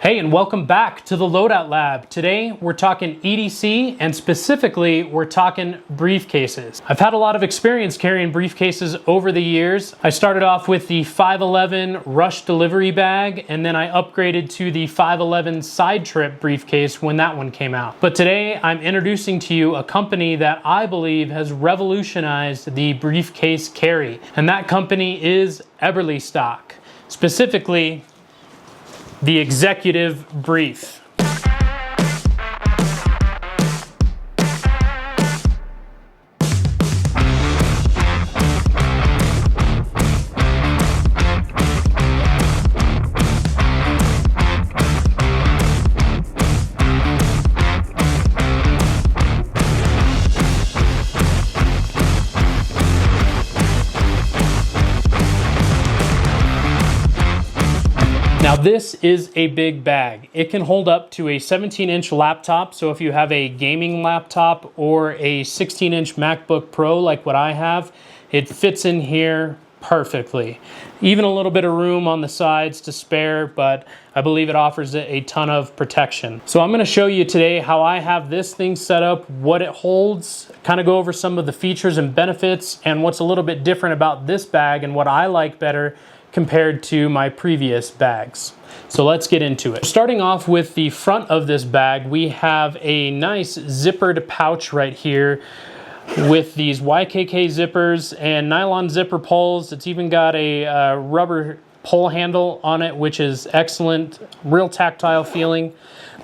Hey, and welcome back to the Loadout Lab. Today we're talking EDC, and specifically we're talking briefcases. I've had a lot of experience carrying briefcases over the years. I started off with the 511 Rush delivery bag, and then I upgraded to the 511 side trip briefcase when that one came out. But today I'm introducing to you a company that I believe has revolutionized the briefcase carry, and that company is Eberlestock, specifically the Executive Brief. Now this is a big bag. It can hold up to a 17-inch laptop, so if you have a gaming laptop or a 16-inch MacBook Pro like what I have, it fits in here perfectly. Even a little bit of room on the sides to spare, but I believe it offers a ton of protection. So I'm going to show you today how I have this thing set up, what it holds, kind of go over some of the features and benefits, and what's a little bit different about this bag and what I like better compared to my previous bags. So let's get into it. Starting off with the front of this bag, we have a nice zippered pouch right here with these YKK zippers and nylon zipper pulls. It's even got a rubber pull handle on it, which is excellent, real tactile feeling.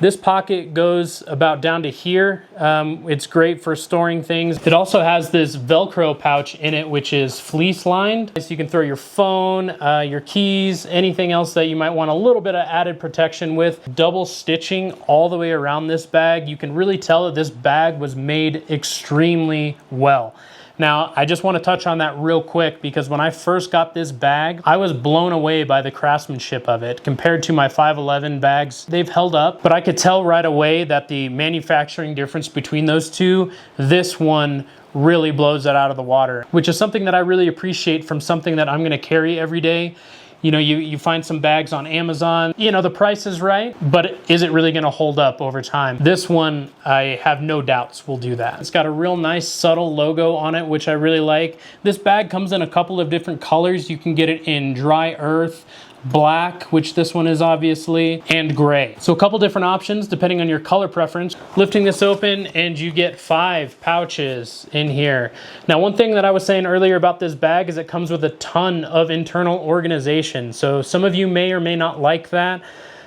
This pocket goes about down to here. It's great for storing things. It also has this Velcro pouch in it, which is fleece lined. So you can throw your phone, your keys, anything else that you might want a little bit of added protection with. Double stitching all the way around this bag. You can really tell that this bag was made extremely well. Now, I just want to touch on that real quick because when I first got this bag, I was blown away by the craftsmanship of it. Compared to my 511 bags, they've held up, but I could tell right away that the manufacturing difference between those two, this one really blows that out of the water, which is something that I really appreciate from something that I'm going to carry every day. You know, you find some bags on Amazon, you know, the price is right, but is it really gonna hold up over time? This one, I have no doubts will do that. It's got a real nice subtle logo on it, which I really like. This bag comes in a couple of different colors. You can get it in dry earth, black, which this one is obviously, and gray. So a couple different options depending on your color preference. Lifting this open and you get 5 pouches in here. Now, one thing that I was saying earlier about this bag is it comes with a ton of internal organization. So some of you may or may not like that.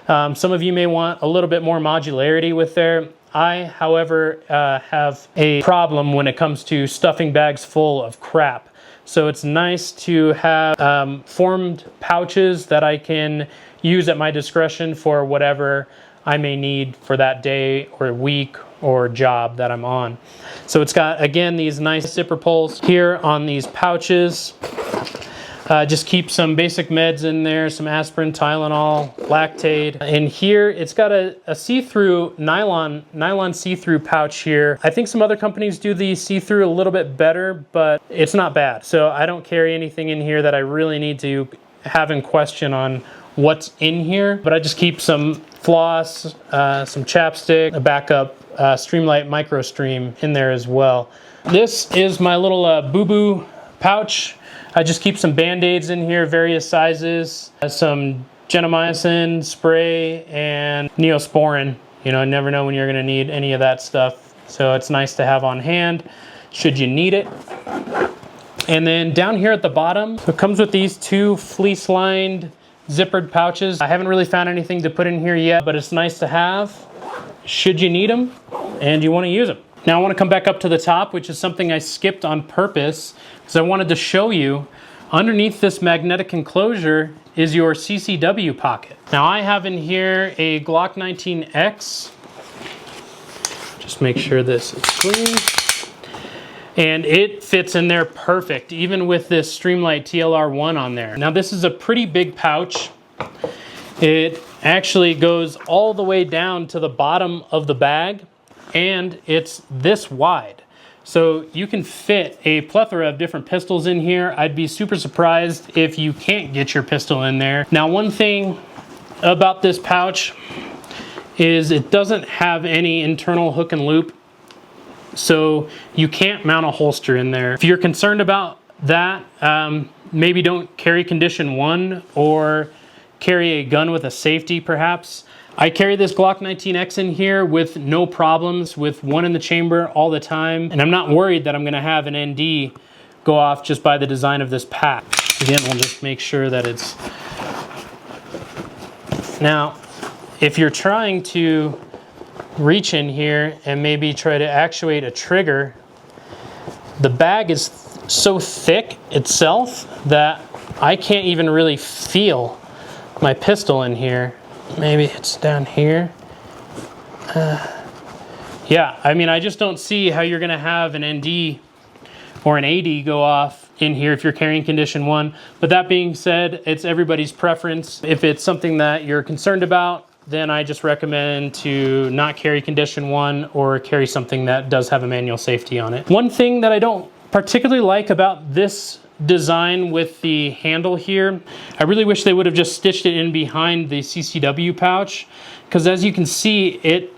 Some of you may want a little bit more modularity with there. I, however, have a problem when it comes to stuffing bags full of crap. So it's nice to have formed pouches that I can use at my discretion for whatever I may need for that day or week or job that I'm on. So it's got, again, these nice zipper pulls here on these pouches. Just keep some basic meds in there, some aspirin, Tylenol, Lactaid. And here it's got a see-through nylon see-through pouch here. I think some other companies do the see-through a little bit better, but it's not bad. So I don't carry anything in here that I really need to have in question on what's in here, but I just keep some floss, some chapstick, a backup Streamlight Micro Stream in there as well. This is my little boo-boo pouch. I just keep some Band-Aids in here, various sizes, some gentamicin spray and Neosporin. You know, I never know when you're gonna need any of that stuff. So it's nice to have on hand should you need it. And then down here at the bottom, it comes with these 2 fleece-lined zippered pouches. I haven't really found anything to put in here yet, but it's nice to have should you need them and you wanna use them. Now I want to come back up to the top, which is something I skipped on purpose because I wanted to show you underneath this magnetic enclosure is your CCW pocket. Now I have in here a Glock 19X. Just make sure this is clean. And it fits in there perfect, even with this Streamlight TLR1 on there. Now this is a pretty big pouch. It actually goes all the way down to the bottom of the bag, and it's this wide. So you can fit a plethora of different pistols in here. I'd be super surprised if you can't get your pistol in there. Now, one thing about this pouch is it doesn't have any internal hook and loop, so you can't mount a holster in there. If you're concerned about that, maybe don't carry condition 1 or carry a gun with a safety perhaps. I carry this Glock 19X in here with no problems, with one in the chamber all the time, and I'm not worried that I'm gonna have an ND go off just by the design of this pack. Again, we'll just make sure that it's... Now, if you're trying to reach in here and maybe try to actuate a trigger, the bag is so thick itself that I can't even really feel my pistol in here. Maybe it's down here. Yeah, I mean, I just don't see how you're gonna have an ND or an AD go off in here if you're carrying condition 1. But that being said, it's everybody's preference. If it's something that you're concerned about, then I just recommend to not carry condition 1 or carry something that does have a manual safety on it. One thing that I don't particularly like about this design with the handle here, I really wish they would have just stitched it in behind the CCW pouch, because as you can see, it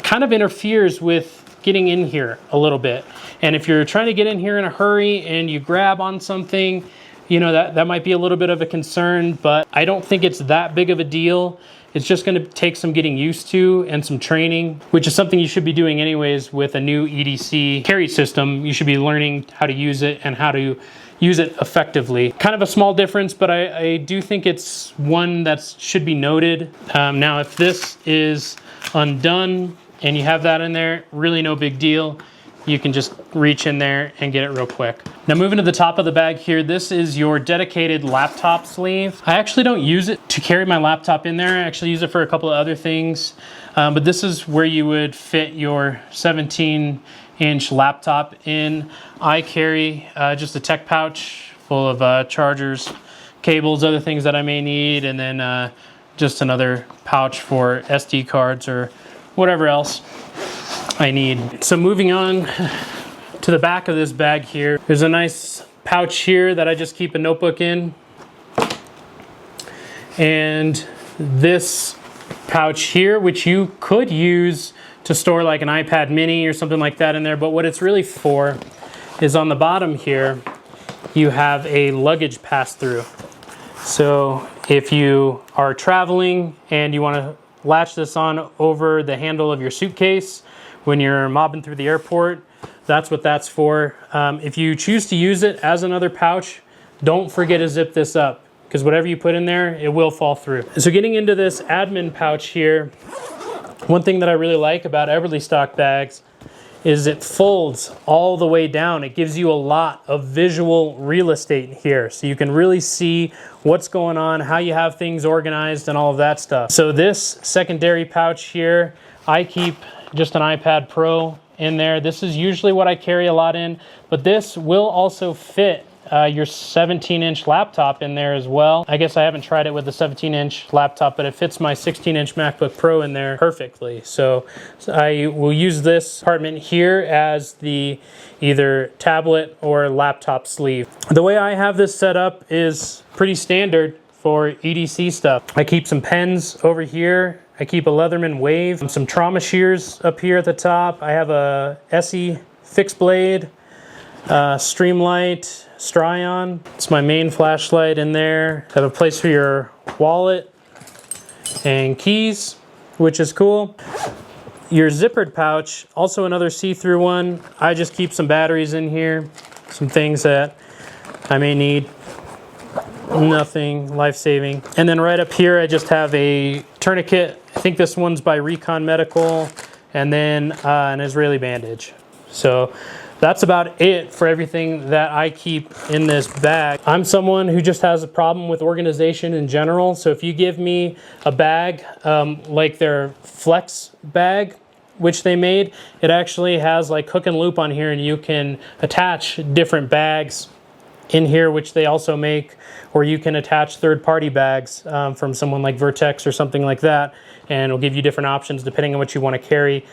kind of interferes with getting in here a little bit. And if you're trying to get in here in a hurry and you grab on something, you know, that might be a little bit of a concern, but I don't think it's that big of a deal. It's just going to take some getting used to and some training, which is something you should be doing anyways with a new EDC carry system. You should be learning how to use it and how to use it effectively. Kind of a small difference, but I do think it's one that should be noted. Now, if this is undone and you have that in there, really no big deal. You can just reach in there and get it real quick. Now moving to the top of the bag here, this is your dedicated laptop sleeve. I actually don't use it to carry my laptop in there. I actually use it for a couple of other things. But this is where you would fit your 17-inch laptop in. I carry just a tech pouch full of chargers, cables, other things that I may need, and then just another pouch for SD cards or whatever else I need. So moving on to the back of this bag here, there's a nice pouch here that I just keep a notebook in. And this pouch here, which you could use to store like an iPad mini or something like that in there, but what it's really for is on the bottom here, you have a luggage pass-through. So if you are traveling and you want to latch this on over the handle of your suitcase when you're mobbing through the airport, that's what that's for. If you choose to use it as another pouch, don't forget to zip this up, because whatever you put in there, it will fall through. So getting into this admin pouch here, one thing that I really like about Eberlestock bags is it folds all the way down. It gives you a lot of visual real estate here, so you can really see what's going on, how you have things organized, and all of that stuff. So this secondary pouch here, I keep just an iPad Pro in there. This is usually what I carry a lot in, but this will also fit your 17-inch laptop in there as well. I guess I haven't tried it with the 17-inch laptop, but it fits my 16-inch MacBook Pro in there perfectly. So I will use this compartment here as the either tablet or laptop sleeve. The way I have this set up is pretty standard for EDC stuff. I keep some pens over here. I keep a Leatherman Wave, some trauma shears up here at the top. I have a SE fixed blade, Streamlight, Stryon. It's my main flashlight in there. I have a place for your wallet and keys, which is cool. Your zippered pouch, also another see-through one. I just keep some batteries in here, some things that I may need. Nothing life-saving. And then right up here, I just have a tourniquet. I think this one's by Recon Medical, and then an Israeli bandage. So that's about it for everything that I keep in this bag. I'm someone who just has a problem with organization in general. So if you give me a bag like their Flex bag, which they made, it actually has like hook and loop on here, and you can attach different bags in here, which they also make, or you can attach third-party bags from someone like Vertex or something like that, and it'll give you different options depending on what you want to carry.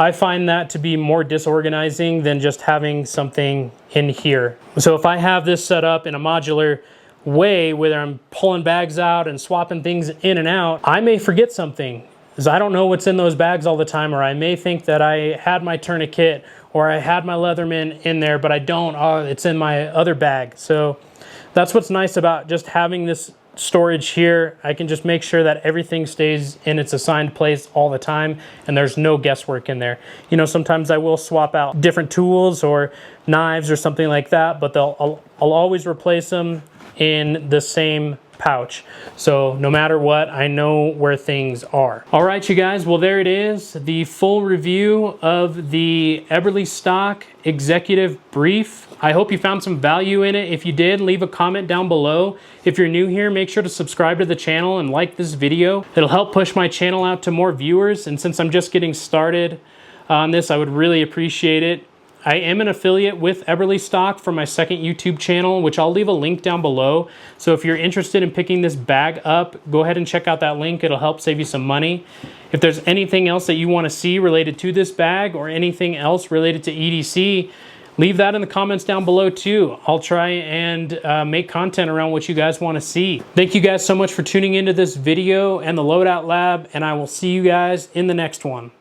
I find that to be more disorganizing than just having something in here. So if I have this set up in a modular way, whether I'm pulling bags out and swapping things in and out, I may forget something, because I don't know what's in those bags all the time, or I may think that I had my tourniquet or I had my Leatherman in there, but I don't. Oh, it's in my other bag. So that's what's nice about just having this storage here. I can just make sure that everything stays in its assigned place all the time, and there's no guesswork in there. You know, sometimes I will swap out different tools or knives or something like that, but I'll always replace them in the same pouch. So no matter what, I know where things are. All right, you guys, well, there it is, the full review of the Eberlestock Executive Brief. I hope you found some value in it. If you did, leave a comment down below. If you're new here, make sure to subscribe to the channel and like this video. It'll help push my channel out to more viewers, and since I'm just getting started on this, I would really appreciate it. I am an affiliate with Eberlestock for my second YouTube channel, which I'll leave a link down below. So if you're interested in picking this bag up, go ahead and check out that link. It'll help save you some money. If there's anything else that you want to see related to this bag or anything else related to EDC, leave that in the comments down below too. I'll try and make content around what you guys want to see. Thank you guys so much for tuning into this video and the Loadout Lab, and I will see you guys in the next one.